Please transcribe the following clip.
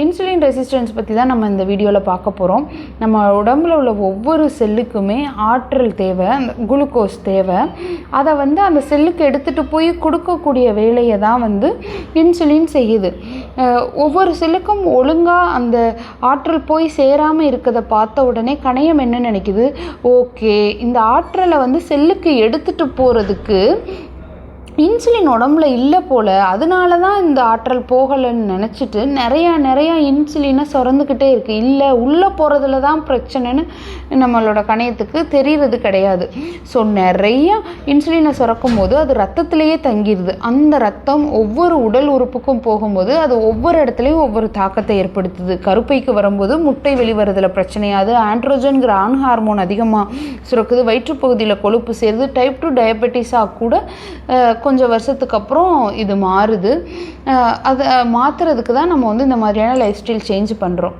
Insulin resistance பற்றி தான் நம்ம இந்த வீடியோவில் பார்க்க போகிறோம். நம்ம உடம்புல உள்ள ஒவ்வொரு செல்லுக்குமே ஆற்றல் தேவை, அந்த குளுக்கோஸ் தேவை. அதை அந்த செல்லுக்கு எடுத்துகிட்டு போய் கொடுக்கக்கூடிய வேலையை தான் இன்சுலின் செய்யுது. ஒவ்வொரு செல்லுக்கும் ஒழுங்காக அந்த ஆற்றல் போய் சேராமல் இருக்கிறத பார்த்த உடனே கணையம் என்ன நினைக்குது, ஓகே இந்த ஆற்றலை செல்லுக்கு எடுத்துகிட்டு போகிறதுக்கு இன்சுலின் உடம்புல இல்லை போல், அதனால தான் இந்த ஆற்றல் போகலைன்னு நினச்சிட்டு நிறையா இன்சுலினை சுரந்துக்கிட்டே இருக்குது. இல்லை உள்ளே போகிறதுல தான் பிரச்சனைன்னு நம்மளோட கணையத்துக்கு தெரிகிறது கிடையாது. ஸோ நிறையா இன்சுலினை சுரக்கும் போது அது ரத்தத்திலேயே தங்கிடுது. அந்த ரத்தம் ஒவ்வொரு உடல் உறுப்புக்கும் போகும்போது அது ஒவ்வொரு இடத்துலையும் ஒவ்வொரு தாக்கத்தை ஏற்படுத்துது. கருப்பைக்கு வரும்போது முட்டை வெளிவரதில் பிரச்சனையாது, ஆண்ட்ரோஜன்கிற ஆண் ஹார்மோன் அதிகமாக சுரக்குது, வயிற்றுப்பகுதியில் கொழுப்பு சேருது, டைப் 2 டயபெட்டிஸாக கூட கொஞ்சம் வருஷத்துக்கு அப்புறம் இது மாறுது. அதை மாற்றுறதுக்கு தான் நம்ம இந்த மாதிரியான லைஃப் ஸ்டைல் சேஞ்ச் பண்ணுறோம்.